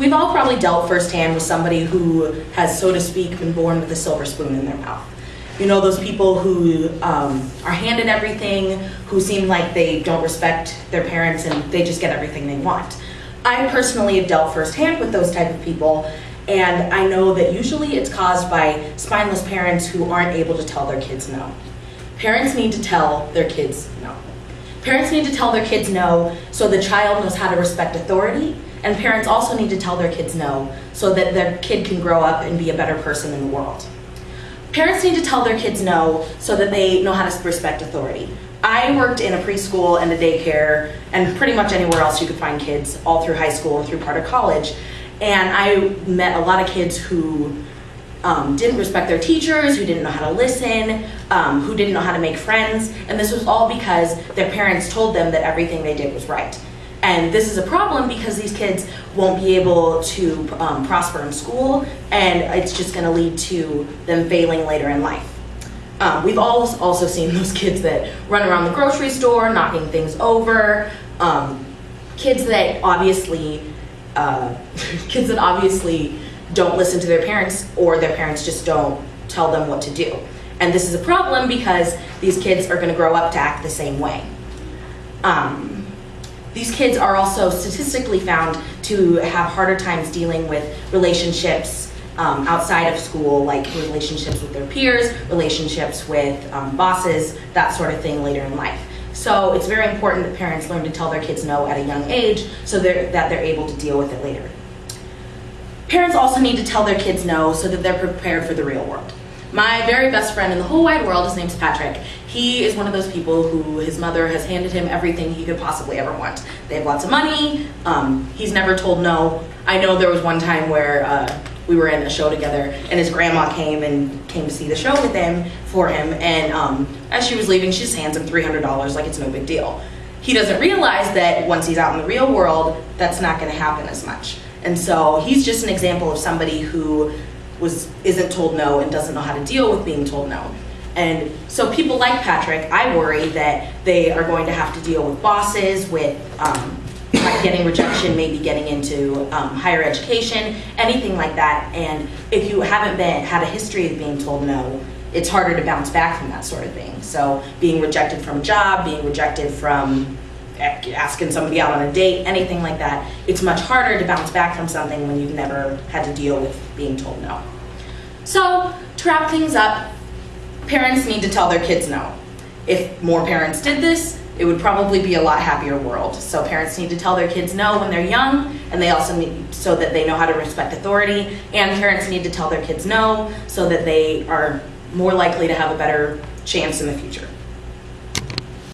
We've all probably dealt firsthand with somebody who has, so to speak, been born with a silver spoon in their mouth. You know, those people who are handed everything, who seem like they don't respect their parents and they just get everything they want. I personally have dealt firsthand with those type of people, and I know that usually it's caused by spineless parents who aren't able to tell their kids no. Parents need to tell their kids no. Parents need to tell their kids no so the child knows how to respect authority, and parents also need to tell their kids no so that their kid can grow up and be a better person in the world. Parents need to tell their kids no so that they know how to respect authority. I worked in a preschool and a daycare and pretty much anywhere else you could find kids all through high school and through part of college. And I met a lot of kids who didn't respect their teachers, who didn't know how to listen, who didn't know how to make friends. And this was all because their parents told them that everything they did was right. And this is a problem because these kids won't be able to prosper in school, and it's just going to lead to them failing later in life. We've also seen those kids that run around the grocery store, knocking things over, kids that obviously don't listen to their parents, or their parents just don't tell them what to do. And this is a problem because these kids are going to grow up to act the same way. These kids are also statistically found to have harder times dealing with relationships outside of school, like relationships with their peers, relationships with bosses, that sort of thing later in life. So it's very important that parents learn to tell their kids no at a young age so that they're able to deal with it later. Parents also need to tell their kids no so that they're prepared for the real world. My very best friend in the whole wide world, his name's Patrick. He is one of those people who his mother has handed him everything he could possibly ever want. They have lots of money. He's never told no. I know there was one time where we were in a show together and his grandma came to see the show with him, and as she was leaving, she just hands him $300 like it's no big deal. He doesn't realize that once he's out in the real world, that's not going to happen as much. And so he's just an example of somebody who isn't told no and doesn't know how to deal with being told no. And so people like Patrick, I worry that they are going to have to deal with bosses, with getting rejection, maybe getting into higher education, anything like that. And if you haven't had a history of being told no, it's harder to bounce back from that sort of thing. So being rejected from a job, being rejected from asking somebody out on a date, anything like that, it's much harder to bounce back from something when you've never had to deal with being told no. So to wrap things up, parents need to tell their kids no. If more parents did this, it would probably be a lot happier world. So parents need to tell their kids no when they're young, and they also need, so that they know how to respect authority, and parents need to tell their kids no so that they are more likely to have a better chance in the future.